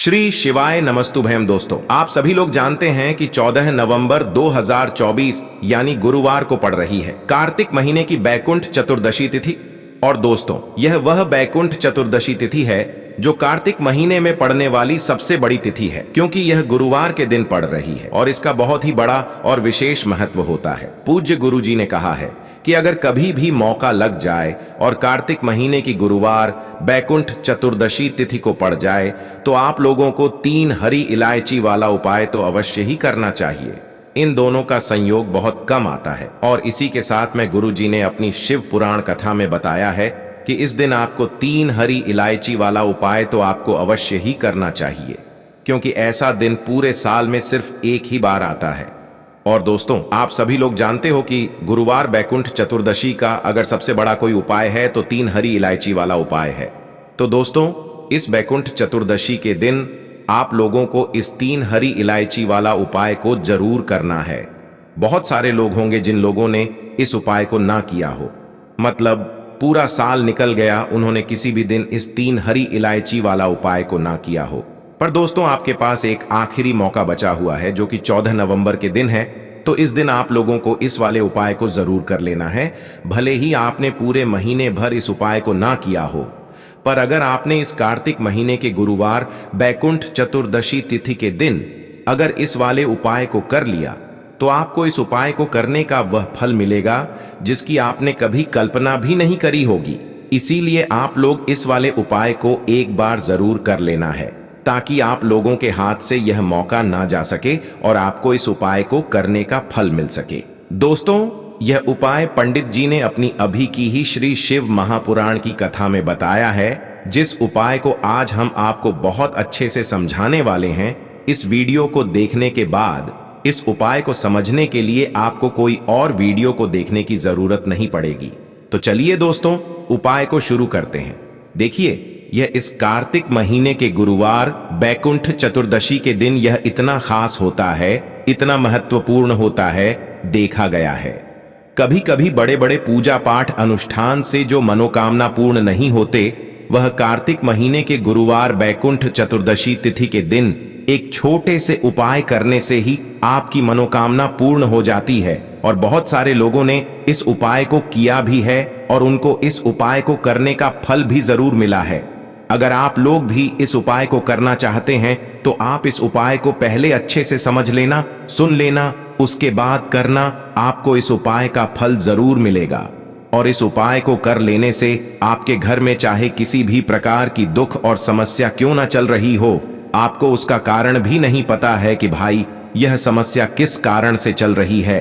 श्री शिवाय नमस्तुभयम। दोस्तों, आप सभी लोग जानते हैं कि 14 नवंबर 2024 यानी गुरुवार को पड़ रही है कार्तिक महीने की बैकुंठ चतुर्दशी तिथि। और दोस्तों, यह वह बैकुंठ चतुर्दशी तिथि है जो कार्तिक महीने में पड़ने वाली सबसे बड़ी तिथि है, क्योंकि यह गुरुवार के दिन पड़ रही है और इसका बहुत ही बड़ा और विशेष महत्व होता है। पूज्य गुरु जी ने कहा है कि अगर कभी भी मौका लग जाए और कार्तिक महीने की गुरुवार बैकुंठ चतुर्दशी तिथि को पड़ जाए तो आप लोगों को 3 हरी इलायची वाला उपाय तो अवश्य ही करना चाहिए। इन दोनों का संयोग बहुत कम आता है और इसी के साथ में गुरु जी ने अपनी शिव पुराण कथा में बताया है कि इस दिन आपको 3 हरी इलायची वाला उपाय तो आपको अवश्य ही करना चाहिए, क्योंकि ऐसा दिन पूरे साल में सिर्फ एक ही बार आता है। और दोस्तों, आप सभी लोग जानते हो कि गुरुवार बैकुंठ चतुर्दशी का अगर सबसे बड़ा कोई उपाय है तो 3 हरी इलायची वाला उपाय है। तो दोस्तों, इस बैकुंठ चतुर्दशी के दिन आप लोगों को इस 3 हरी इलायची वाला उपाय को जरूर करना है। बहुत सारे लोग होंगे जिन लोगों ने इस उपाय को ना किया हो, मतलब पूरा साल निकल गया, उन्होंने किसी भी दिन इस 3 हरी इलायची वाला उपाय को ना किया हो। पर दोस्तों, आपके पास एक आखिरी मौका बचा हुआ है जो कि 14 नवंबर के दिन है। तो इस दिन आप लोगों को इस वाले उपाय को जरूर कर लेना है। भले ही आपने पूरे महीने भर इस उपाय को ना किया हो, पर अगर आपने इस कार्तिक महीने के गुरुवार बैकुंठ चतुर्दशी तिथि के दिन अगर इस वाले उपाय को कर लिया तो आपको इस उपाय को करने का वह फल मिलेगा जिसकी आपने कभी कल्पना भी नहीं करी होगी। इसीलिए आप लोग इस वाले उपाय को एक बार जरूर कर लेना है, ताकि आप लोगों के हाथ से यह मौका ना जा सके और आपको इस उपाय को करने का फल मिल सके। दोस्तों, यह उपाय पंडित जी ने अपनी अभी की ही श्री शिव महापुराण की कथा में बताया है, जिस उपाय को आज हम आपको बहुत अच्छे से समझाने वाले हैं। इस वीडियो को देखने के बाद इस उपाय को समझने के लिए आपको कोई और वीडियो को देखने की जरूरत नहीं पड़ेगी। तो चलिए दोस्तों, उपाय को शुरू करते हैं। देखिए, यह इस कार्तिक महीने के गुरुवार बैकुंठ चतुर्दशी के दिन यह इतना खास होता है, इतना महत्वपूर्ण होता है, देखा गया है। कभी कभी बड़े बड़े पूजा पाठ अनुष्ठान से जो मनोकामना पूर्ण नहीं होते, वह कार्तिक महीने के गुरुवार बैकुंठ चतुर्दशी तिथि के दिन एक छोटे से उपाय करने से ही आपकी मनोकामना पूर्ण हो जाती है। और बहुत सारे लोगों ने इस उपाय को किया भी है और उनको इस उपाय को करने का फल भी जरूर मिला है। अगर आप लोग भी इस उपाय को करना चाहते हैं तो आप इस उपाय को पहले अच्छे से समझ लेना, सुन लेना, उसके बाद करना। आपको इस उपाय का फल जरूर मिलेगा। और इस उपाय को कर लेने से आपके घर में चाहे किसी भी प्रकार की दुख और समस्या क्यों ना चल रही हो, आपको उसका कारण भी नहीं पता है कि भाई यह समस्या किस कारण से चल रही है।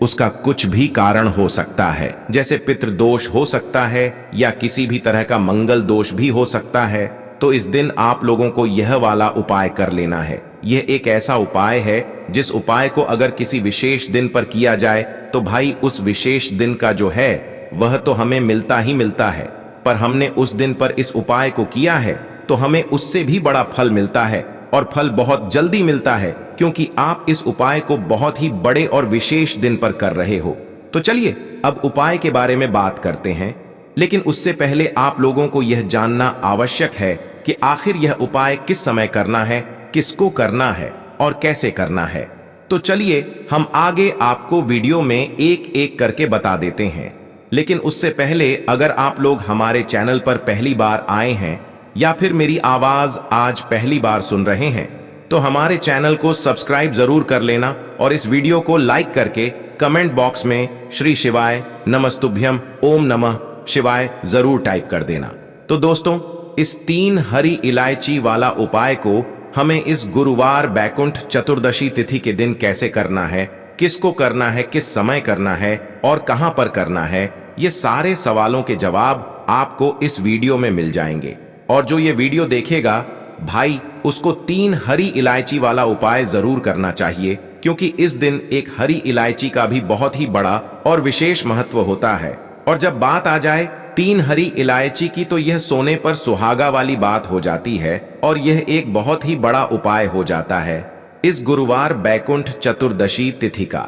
उसका कुछ भी कारण हो सकता है, जैसे पितृदोष हो सकता है या किसी भी तरह का मंगल दोष भी हो सकता है। तो इस दिन आप लोगों को यह वाला उपाय कर लेना है। यह एक ऐसा उपाय है जिस उपाय को अगर किसी विशेष दिन पर किया जाए तो भाई उस विशेष दिन का जो है वह तो हमें मिलता ही मिलता है, पर हमने उस दिन पर इस उपाय को किया है तो हमें उससे भी बड़ा फल मिलता है और फल बहुत जल्दी मिलता है, क्योंकि आप इस उपाय को बहुत ही बड़े और विशेष दिन पर कर रहे हो। तो चलिए अब उपाय के बारे में बात करते हैं, लेकिन उससे पहले आप लोगों को यह जानना आवश्यक है कि आखिर यह उपाय किस समय करना है, किसको करना है और कैसे करना है। तो चलिए हम आगे आपको वीडियो में एक एक करके बता देते हैं। लेकिन उससे पहले अगर आप लोग हमारे चैनल पर पहली बार आए हैं या फिर मेरी आवाज आज पहली बार सुन रहे हैं तो हमारे चैनल को सब्सक्राइब जरूर कर लेना और इस वीडियो को लाइक करके कमेंट बॉक्स में श्री शिवाय नमस्तुभ्यम ओम नमः शिवाय जरूर टाइप कर देना। तो दोस्तों, इस 3 हरी इलायची वाला उपाय को हमें इस गुरुवार बैकुंठ चतुर्दशी तिथि के दिन कैसे करना है, किसको करना है, किस समय करना है और कहां पर करना है, ये सारे सवालों के जवाब आपको इस वीडियो में मिल जाएंगे। और जो ये वीडियो देखेगा भाई, उसको 3 हरी इलायची वाला उपाय जरूर करना चाहिए, क्योंकि इस दिन एक हरी इलायची का भी बहुत ही बड़ा और विशेष महत्व होता है। और जब बात आ जाए 3 हरी इलायची की तो यह सोने पर सुहागा वाली बात हो जाती है और यह एक बहुत ही बड़ा उपाय हो जाता है इस गुरुवार बैकुंठ चतुर्दशी तिथि का।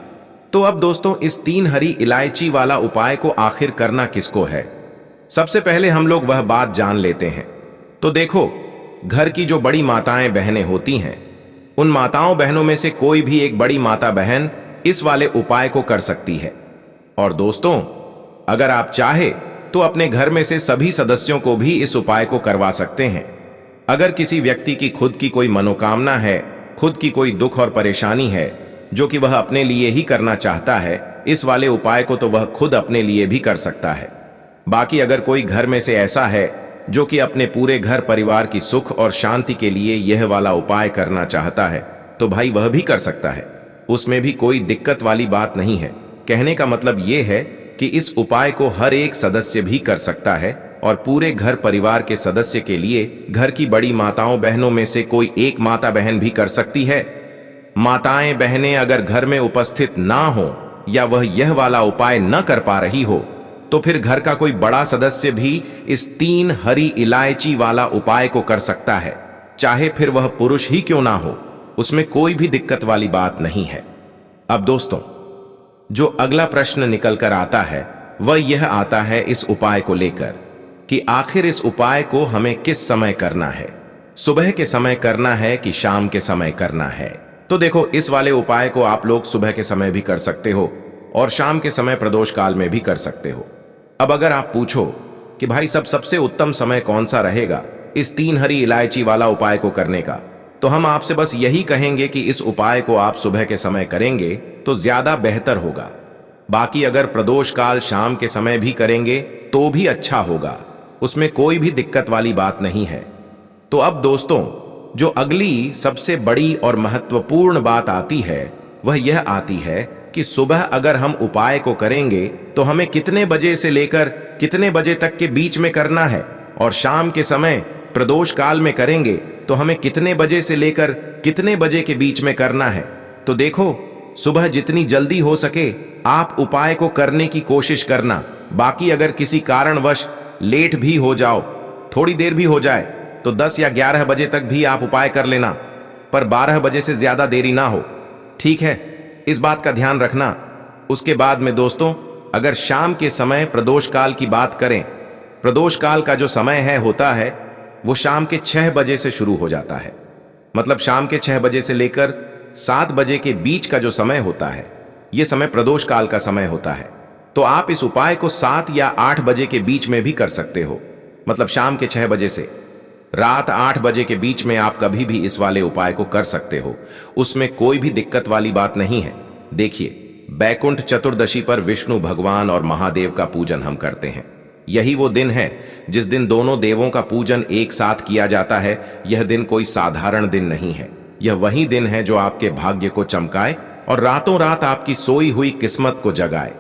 तो अब दोस्तों, इस 3 हरी इलायची वाला उपाय को आखिर करना किसको है, सबसे पहले हम लोग वह बात जान लेते हैं। तो देखो, घर की जो बड़ी माताएं बहनें होती हैं, उन माताओं बहनों में से कोई भी एक बड़ी माता बहन इस वाले उपाय को कर सकती है। और दोस्तों, अगर आप चाहे तो अपने घर में से सभी सदस्यों को भी इस उपाय को करवा सकते हैं। अगर किसी व्यक्ति की खुद की कोई मनोकामना है, खुद की कोई दुख और परेशानी है जो कि वह अपने लिए ही करना चाहता है, इस वाले उपाय को तो वह खुद अपने लिए भी कर सकता है। बाकी अगर कोई घर में से ऐसा है जो कि अपने पूरे घर परिवार की सुख और शांति के लिए यह वाला उपाय करना चाहता है, तो भाई वह भी कर सकता है। उसमें भी कोई दिक्कत वाली बात नहीं है। कहने का मतलब यह है कि इस उपाय को हर एक सदस्य भी कर सकता है और पूरे घर परिवार के सदस्य के लिए घर की बड़ी माताओं बहनों में से कोई एक माता बहन भी कर सकती है। माताएं बहनें अगर घर में उपस्थित ना हो या वह यह वाला उपाय न कर पा रही हो, तो फिर घर का कोई बड़ा सदस्य भी इस 3 हरी इलायची वाला उपाय को कर सकता है, चाहे फिर वह पुरुष ही क्यों ना हो। उसमें कोई भी दिक्कत वाली बात नहीं है। अब दोस्तों, जो अगला प्रश्न निकल कर आता है वह यह आता है इस उपाय को लेकर कि आखिर इस उपाय को हमें किस समय करना है, सुबह के समय करना है कि शाम के समय करना है। तो देखो, इस वाले उपाय को आप लोग सुबह के समय भी कर सकते हो और शाम के समय प्रदोष काल में भी कर सकते हो। अब अगर आप पूछो कि भाई सबसे उत्तम समय कौन सा रहेगा इस 3 हरी इलायची वाला उपाय को करने का, तो हम आपसे बस यही कहेंगे कि इस उपाय को आप सुबह के समय करेंगे तो ज्यादा बेहतर होगा। बाकी अगर प्रदोष काल शाम के समय भी करेंगे तो भी अच्छा होगा, उसमें कोई भी दिक्कत वाली बात नहीं है। तो अब दोस्तों, जो अगली सबसे बड़ी और महत्वपूर्ण बात आती है वह यह आती है कि सुबह अगर हम उपाय को करेंगे तो हमें कितने बजे से लेकर कितने बजे तक के बीच में करना है, और शाम के समय प्रदोष काल में करेंगे तो हमें कितने बजे से लेकर कितने बजे के बीच में करना है। तो देखो, सुबह जितनी जल्दी हो सके आप उपाय को करने की कोशिश करना। बाकी अगर किसी कारणवश लेट भी हो जाओ, थोड़ी देर भी हो जाए, तो 10 या 11 बजे तक भी आप उपाय कर लेना, पर 12 बजे से ज्यादा देरी ना हो, ठीक है? इस बात का ध्यान रखना। उसके बाद में दोस्तों, अगर शाम के समय प्रदोष काल की बात करें, प्रदोष काल का जो समय होता है वो शाम के 6 बजे से शुरू हो जाता है। मतलब शाम के 6 बजे से लेकर 7 बजे के बीच का जो समय होता है, यह समय प्रदोष काल का समय होता है। तो आप इस उपाय को 7 या 8 बजे के बीच में भी कर सकते हो। मतलब शाम के 6 बजे से रात 8 बजे के बीच में आप कभी भी इस वाले उपाय को कर सकते हो, उसमें कोई भी दिक्कत वाली बात नहीं है। देखिए, बैकुंठ चतुर्दशी पर विष्णु भगवान और महादेव का पूजन हम करते हैं। यही वो दिन है जिस दिन दोनों देवों का पूजन एक साथ किया जाता है। यह दिन कोई साधारण दिन नहीं है, यह वही दिन है जो आपके भाग्य को चमकाए और रातों रात आपकी सोई हुई किस्मत को जगाए।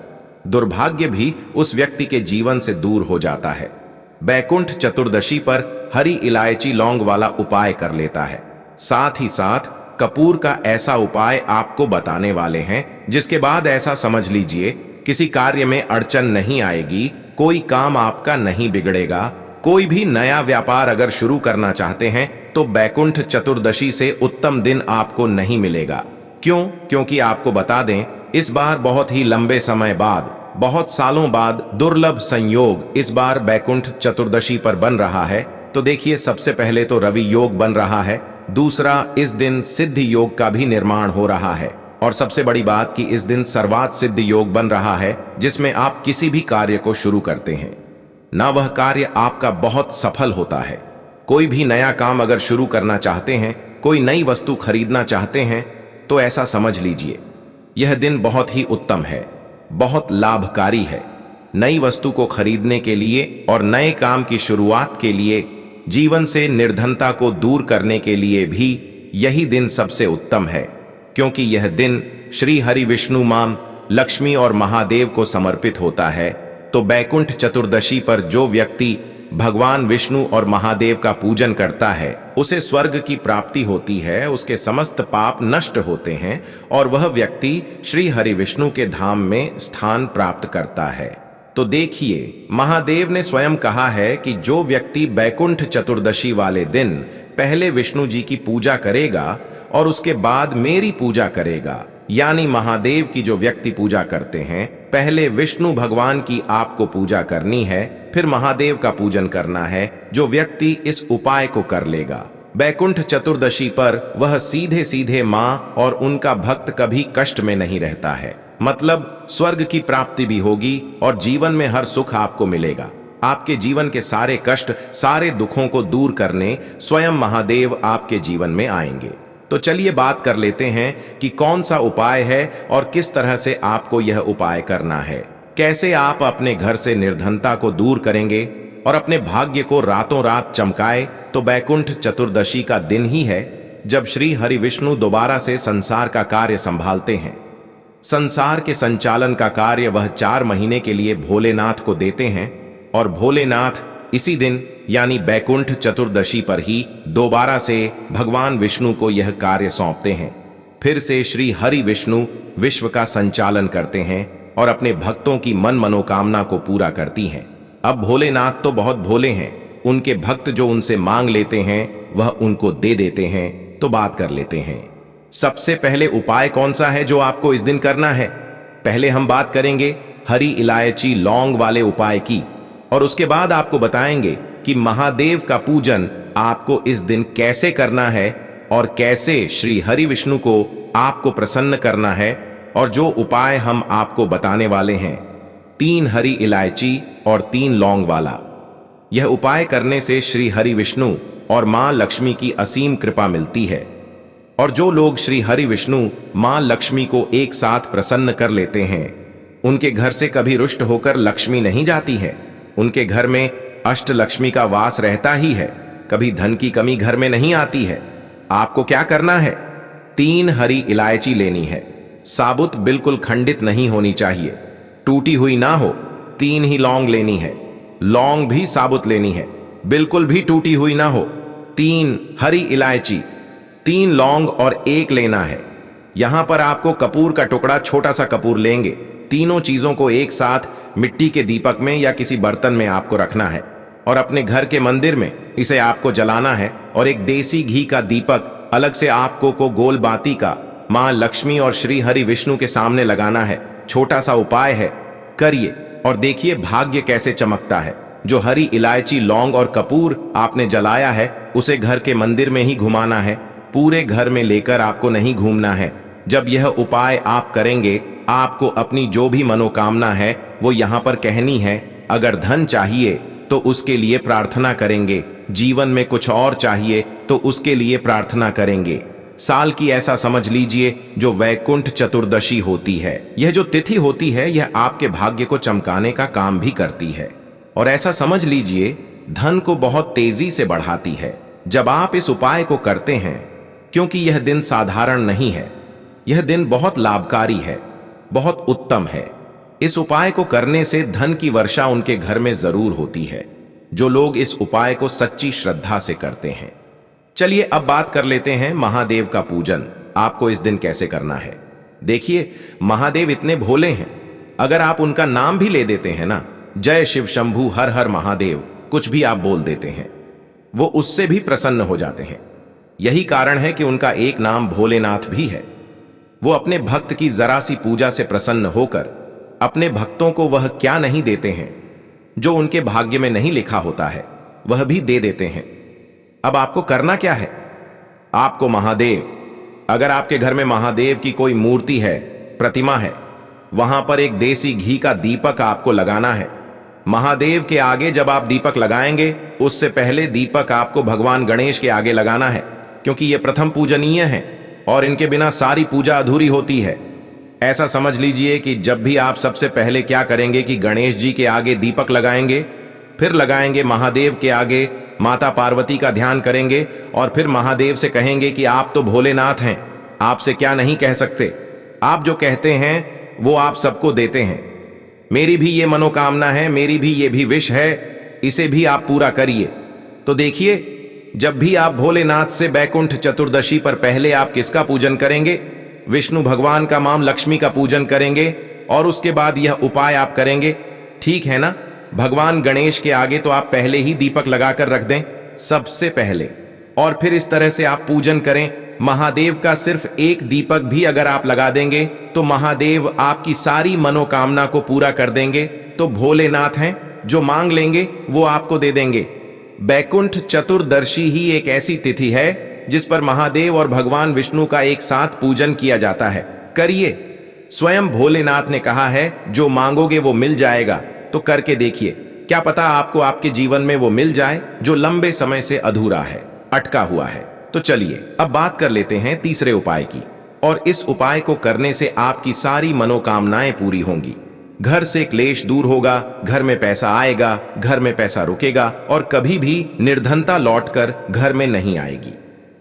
दुर्भाग्य भी उस व्यक्ति के जीवन से दूर हो जाता है। बैकुंठ चतुर्दशी पर हरी इलायची लौंग वाला उपाय कर लेता है। साथ ही साथ कपूर का ऐसा उपाय आपको बताने वाले हैं जिसके बाद ऐसा समझ लीजिए किसी कार्य में अड़चन नहीं आएगी, कोई काम आपका नहीं बिगड़ेगा। कोई भी नया व्यापार अगर शुरू करना चाहते हैं तो बैकुंठ चतुर्दशी से उत्तम दिन आपको नहीं मिलेगा। क्यों? क्योंकि आपको बता दें, इस बार बहुत ही लंबे समय बाद, बहुत सालों बाद दुर्लभ संयोग इस बार बैकुंठ चतुर्दशी पर बन रहा है। तो देखिए, सबसे पहले तो रवि योग बन रहा है, दूसरा इस दिन सिद्धि योग का भी निर्माण हो रहा है, और सबसे बड़ी बात कि इस दिन सर्वात सिद्ध योग बन रहा है जिसमें आप किसी भी कार्य को शुरू करते हैं ना वह कार्य आपका बहुत सफल होता है। कोई भी नया काम अगर शुरू करना चाहते हैं, कोई नई वस्तु खरीदना चाहते हैं, तो ऐसा समझ लीजिए यह दिन बहुत ही उत्तम है, बहुत लाभकारी है। नई वस्तु को खरीदने के लिए और नए काम की शुरुआत के लिए, जीवन से निर्धनता को दूर करने के लिए भी यही दिन सबसे उत्तम है, क्योंकि यह दिन श्री हरि विष्णु मां लक्ष्मी और महादेव को समर्पित होता है। तो बैकुंठ चतुर्दशी पर जो व्यक्ति भगवान विष्णु और महादेव का पूजन करता है उसे स्वर्ग की प्राप्ति होती है, उसके समस्त पाप नष्ट होते हैं और वह व्यक्ति श्री हरि विष्णु के धाम में स्थान प्राप्त करता है। तो देखिए, महादेव ने स्वयं कहा है कि जो व्यक्ति बैकुंठ चतुर्दशी वाले दिन पहले विष्णु जी की पूजा करेगा और उसके बाद मेरी पूजा करेगा, यानी महादेव की जो व्यक्ति पूजा करते हैं, पहले विष्णु भगवान की आपको पूजा करनी है, फिर महादेव का पूजन करना है। जो व्यक्ति इस उपाय को कर लेगा, बैकुंठ चतुर्दशी पर वह सीधे सीधे मां और उनका भक्त कभी कष्ट में नहीं रहता है। मतलब स्वर्ग की प्राप्ति भी होगी और जीवन में हर सुख आपको मिलेगा। आपके जीवन के सारे कष्ट, सारे दुखों को दूर करने स्वयं महादेव आपके जीवन में आएंगे। तो चलिए बात कर लेते हैं कि कौन सा उपाय है और किस तरह से आपको यह उपाय करना है। कैसे आप अपने घर से निर्धनता को दूर करेंगे और अपने भाग्य को रातों रात चमकाए। तो बैकुंठ चतुर्दशी का दिन ही है जब श्री हरि विष्णु दोबारा से संसार का कार्य संभालते हैं। संसार के संचालन का कार्य वह 4 महीने के लिए भोलेनाथ को देते हैं और भोलेनाथ इसी दिन यानी बैकुंठ चतुर्दशी पर ही दोबारा से भगवान विष्णु को यह कार्य सौंपते हैं। फिर से श्री हरि विष्णु विश्व का संचालन करते हैं और अपने भक्तों की मन मनोकामना को पूरा करती हैं। अब भोलेनाथ तो बहुत भोले हैं, उनके भक्त जो उनसे मांग लेते हैं वह उनको दे देते हैं। तो बात कर लेते हैं, सबसे पहले उपाय कौन सा है जो आपको इस दिन करना है। पहले हम बात करेंगे हरी इलायची लौंग वाले उपाय की और उसके बाद आपको बताएंगे कि महादेव का पूजन आपको इस दिन कैसे करना है और कैसे श्री हरि विष्णु को आपको प्रसन्न करना है। और जो उपाय हम आपको बताने वाले हैं, 3 हरी इलायची और 3 लौंग वाला, यह उपाय करने से श्री हरि विष्णु और मां लक्ष्मी की असीम कृपा मिलती है। और जो लोग श्री हरि विष्णु मां लक्ष्मी को एक साथ प्रसन्न कर लेते हैं, उनके घर से कभी रुष्ट होकर लक्ष्मी नहीं जाती है। उनके घर में अष्ट लक्ष्मी का वास रहता ही है, कभी धन की कमी घर में नहीं आती है। आपको क्या करना है, 3 हरी इलायची लेनी है, साबुत बिल्कुल खंडित नहीं होनी चाहिए, टूटी हुई ना हो। 3 ही लौंग लेनी है, लौंग भी साबुत लेनी है, बिल्कुल भी टूटी हुई ना हो। 3 हरी इलायची, 3 लौंग और 1 लेना है। यहां पर आपको कपूर का टुकड़ा, छोटा सा कपूर लेंगे। तीनों चीजों को एक साथ मिट्टी के दीपक में या किसी बर्तन में आपको रखना है और अपने घर के मंदिर में इसे आपको जलाना है। और एक देसी घी का दीपक अलग से आपको को गोल बाती का मां लक्ष्मी और श्री हरि विष्णु के सामने लगाना है। छोटा सा उपाय है, करिए और देखिए भाग्य कैसे चमकता है। जो हरी इलायची लौंग और कपूर आपने जलाया है उसे घर के मंदिर में ही घुमाना है, पूरे घर में लेकर आपको नहीं घूमना है। जब यह उपाय आप करेंगे, आपको अपनी जो भी मनोकामना है वो यहाँ पर कहनी है। अगर धन चाहिए तो उसके लिए प्रार्थना करेंगे, जीवन में कुछ और चाहिए तो उसके लिए प्रार्थना करेंगे। साल की ऐसा समझ लीजिए जो वैकुंठ चतुर्दशी होती है, यह जो तिथि होती है यह आपके भाग्य को चमकाने का काम भी करती है। और ऐसा समझ लीजिए धन को बहुत तेजी से बढ़ाती है जब आप इस उपाय को करते हैं, क्योंकि यह दिन साधारण नहीं है, यह दिन बहुत लाभकारी है, बहुत उत्तम है। इस उपाय को करने से धन की वर्षा उनके घर में जरूर होती है, जो लोग इस उपाय को सच्ची श्रद्धा से करते हैं। चलिए अब बात कर लेते हैं महादेव का पूजन आपको इस दिन कैसे करना है। देखिए महादेव इतने भोले हैं, अगर आप उनका नाम भी ले देते हैं ना, जय शिव शंभू हर हर महादेव, कुछ भी आप बोल देते हैं, वो उससे भी प्रसन्न हो जाते हैं। यही कारण है कि उनका एक नाम भोलेनाथ भी है। वो अपने भक्त की जरा सी पूजा से प्रसन्न होकर अपने भक्तों को वह क्या नहीं देते हैं जो उनके भाग्य में नहीं लिखा होता है, वह भी दे देते हैं। अब आपको करना क्या है, आपको महादेव, अगर आपके घर में महादेव की कोई मूर्ति है, प्रतिमा है, वहां पर एक देसी घी का दीपक आपको लगाना है। महादेव के आगे जब आप दीपक लगाएंगे, उससे पहले दीपक आपको भगवान गणेश के आगे लगाना है, क्योंकि ये प्रथम पूजनीय है और इनके बिना सारी पूजा अधूरी होती है। ऐसा समझ लीजिए कि जब भी आप सबसे पहले क्या करेंगे कि गणेश जी के आगे दीपक लगाएंगे, फिर लगाएंगे महादेव के आगे माता पार्वती का ध्यान करेंगे और फिर महादेव से कहेंगे कि आप तो भोलेनाथ हैं, आपसे क्या नहीं कह सकते, आप जो कहते हैं वो आप सबको देते हैं। मेरी भी ये मनोकामना है, मेरी भी ये भी विश है, इसे भी आप पूरा करिए। तो देखिए जब भी आप भोलेनाथ से बैकुंठ चतुर्दशी पर पहले आप किसका पूजन करेंगे, विष्णु भगवान का, मां लक्ष्मी का पूजन करेंगे और उसके बाद यह उपाय आप करेंगे, ठीक है ना। भगवान गणेश के आगे तो आप पहले ही दीपक लगाकर रख दें सबसे पहले, और फिर इस तरह से आप पूजन करें। महादेव का सिर्फ एक दीपक भी अगर आप लगा देंगे तो तो महादेव आपकी सारी मनोकामना को पूरा कर देंगे। तो भोलेनाथ हैं, जो मांग लेंगे वो आपको दे देंगे। बैकुंठ चतुर्दशी ही एक ऐसी तिथि है जिस पर महादेव और भगवान विष्णु का एक साथ पूजन किया जाता है। करिए, स्वयं भोलेनाथ ने कहा है जो मांगोगे वो मिल जाएगा। तो करके देखिए, क्या पता आपको आपके जीवन में वो मिल जाए जो लंबे समय से अधूरा है, अटका हुआ है। तो चलिए अब बात कर लेते हैं तीसरे उपाय की। और इस उपाय को करने से आपकी सारी मनोकामनाएं पूरी होंगी। घर से क्लेश दूर होगा, घर में पैसा आएगा, घर में पैसा रुकेगा और कभी भी निर्धनता लौटकर घर में नहीं आएगी।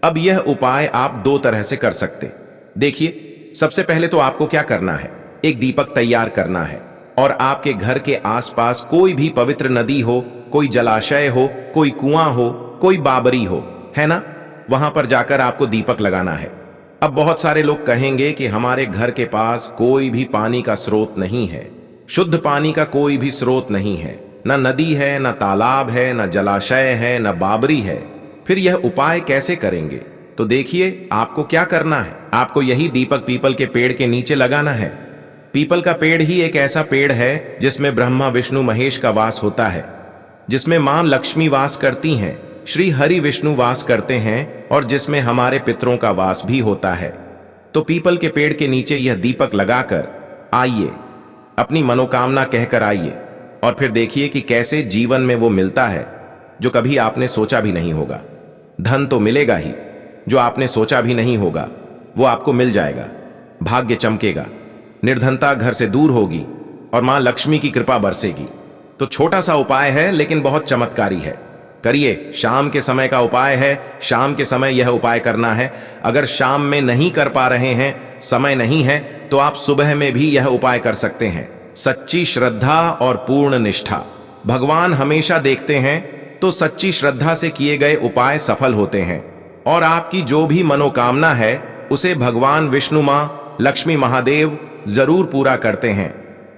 अब यह उपाय आप दो तरह से कर सकते। देखिए, सबसे पहले तो आपको क्या करना है, एक दीपक तैयार करना है और आपके घर के आसपास कोई भी पवित्र नदी हो, कोई जलाशय हो, कोई कुआं हो, कोई बाबरी हो, है ना, वहां पर जाकर आपको दीपक लगाना है। अब बहुत सारे लोग कहेंगे कि हमारे घर के पास कोई भी पानी का स्रोत नहीं है, शुद्ध पानी का कोई भी स्रोत नहीं है, न नदी है, न तालाब है, न जलाशय है, न बाबरी है, फिर यह उपाय कैसे करेंगे? तो देखिए, आपको क्या करना है, आपको यही दीपक पीपल के पेड़ के नीचे लगाना है। पीपल का पेड़ ही एक ऐसा पेड़ है जिसमें ब्रह्मा विष्णु महेश का वास होता है, जिसमें मां लक्ष्मी वास करती हैं, श्री हरि विष्णु वास करते हैं और जिसमें हमारे पितरों का वास भी होता है। तो पीपल के पेड़ के नीचे यह दीपक लगाकर आइए, अपनी मनोकामना कहकर आइए और फिर देखिए कि कैसे जीवन में वो मिलता है जो कभी आपने सोचा भी नहीं होगा। धन तो मिलेगा ही, जो आपने सोचा भी नहीं होगा वो आपको मिल जाएगा। भाग्य चमकेगा, निर्धनता घर से दूर होगी और मां लक्ष्मी की कृपा बरसेगी। तो छोटा सा उपाय है लेकिन बहुत चमत्कारी है। करिए, शाम के समय का उपाय है, शाम के समय यह उपाय करना है। अगर शाम में नहीं कर पा रहे हैं, समय नहीं है, तो आप सुबह में भी यह उपाय कर सकते हैं। सच्ची श्रद्धा और पूर्ण निष्ठा भगवान हमेशा देखते हैं, तो सच्ची श्रद्धा से किए गए उपाय सफल होते हैं और आपकी जो भी मनोकामना है उसे भगवान विष्णु मां लक्ष्मी महादेव जरूर पूरा करते हैं।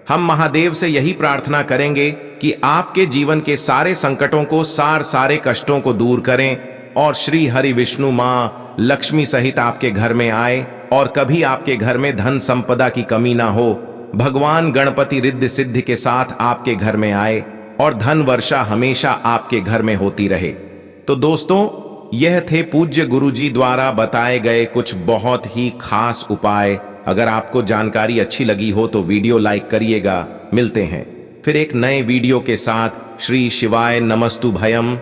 हम महादेव से यही प्रार्थना करेंगे कि आपके जीवन के सारे संकटों को, सारे कष्टों को दूर करें और श्री हरि विष्णु मां लक्ष्मी सहित आपके घर में आए और कभी आपके घर में धन संपदा की कमी ना हो। भगवान गणपति रिद्धि सिद्धि के साथ आपके घर में आए और धन वर्षा हमेशा आपके घर में होती रहे। तो दोस्तों, यह थे पूज्य गुरुजी द्वारा बताए गए कुछ बहुत ही खास उपाय। अगर आपको जानकारी अच्छी लगी हो तो वीडियो लाइक करिएगा। मिलते हैं फिर एक नए वीडियो के साथ। श्री शिवाय नमस्तु भयम।